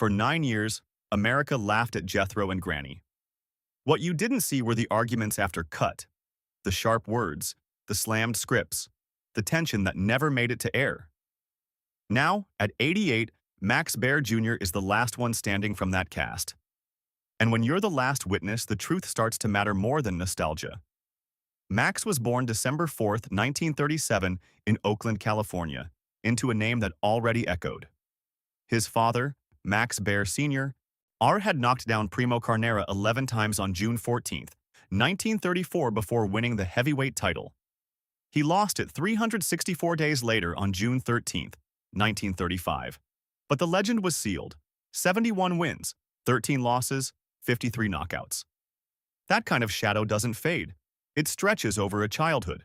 For 9 years, America laughed at Jethro and Granny. What you didn't see were the arguments after cut, the sharp words, the slammed scripts, the tension that never made it to air. Now, at 88, Max Baer Jr. is the last one standing from that cast. And when you're the last witness, the truth starts to matter more than nostalgia. Max was born December 4th, 1937, in Oakland, California, into a name that already echoed. His father, Max Baer Sr., had knocked down Primo Carnera 11 times on June 14th, 1934 before winning the heavyweight title. He lost it 364 days later on June 13th, 1935. But the legend was sealed. 71 wins, 13 losses, 53 knockouts. That kind of shadow doesn't fade. It stretches over a childhood.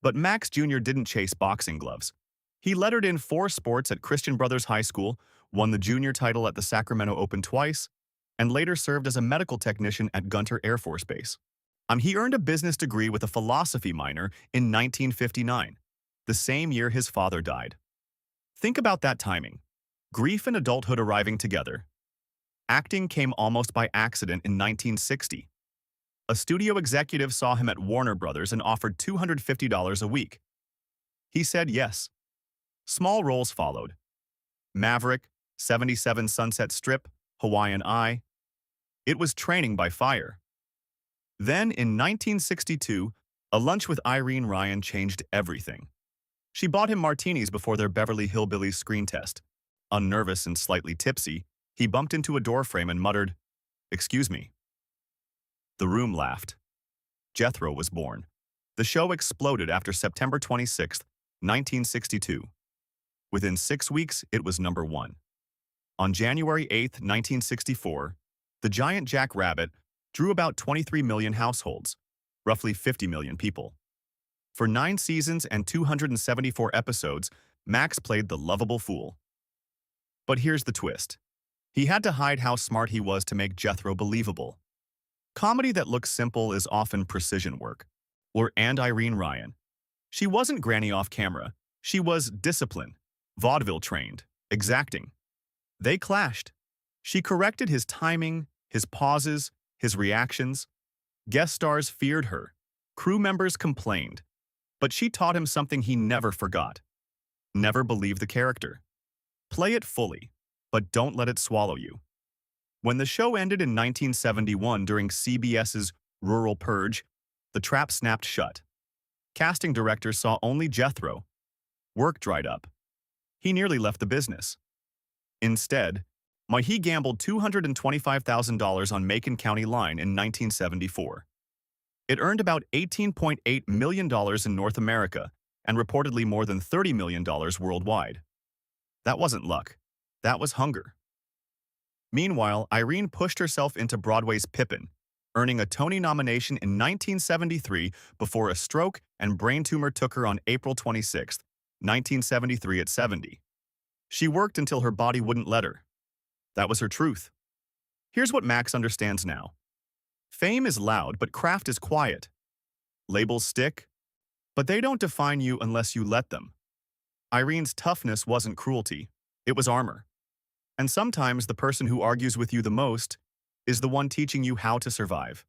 But Max Jr. didn't chase boxing gloves. He lettered in 4 sports at Christian Brothers High School, won the junior title at the Sacramento Open twice, and later served as a medical technician at Gunter Air Force Base. He earned a business degree with a philosophy minor in 1959, the same year his father died. Think about that timing. Grief and adulthood arriving together. Acting came almost by accident in 1960. A studio executive saw him at Warner Brothers and offered $250 a week. He said yes. Small roles followed. Maverick, 77 Sunset Strip, Hawaiian Eye. It was training by fire. Then, in 1962, a lunch with Irene Ryan changed everything. She bought him martinis before their Beverly Hillbillies screen test. Unnervous and slightly tipsy, he bumped into a doorframe and muttered, "Excuse me." The room laughed. Jethro was born. The show exploded after September 26, 1962. Within 6 weeks, it was number 1. On January 8, 1964, the giant jackrabbit drew about 23 million households, roughly 50 million people. For 9 seasons and 274 episodes, Max played the lovable fool. But here's the twist. He had to hide how smart he was to make Jethro believable. Comedy that looks simple is often precision work. And Irene Ryan. She wasn't Granny off camera. She was disciplined, vaudeville-trained, exacting. They clashed. She corrected his timing, his pauses, his reactions. Guest stars feared her. Crew members complained. But she taught him something he never forgot. Never believe the character. Play it fully, but don't let it swallow you. When the show ended in 1971 during CBS's Rural Purge, the trap snapped shut. Casting directors saw only Jethro. Work dried up. He nearly left the business. Instead, he gambled $225,000 on Macon County Line in 1974. It earned about $18.8 million in North America and reportedly more than $30 million worldwide. That wasn't luck. That was hunger. Meanwhile, Irene pushed herself into Broadway's Pippin, earning a Tony nomination in 1973 before a stroke and brain tumor took her on April 26, 1973 at 70. She worked until her body wouldn't let her. That was her truth. Here's what Max understands now. Fame is loud, but craft is quiet. Labels stick, but they don't define you unless you let them. Irene's toughness wasn't cruelty, it was armor. And sometimes the person who argues with you the most is the one teaching you how to survive.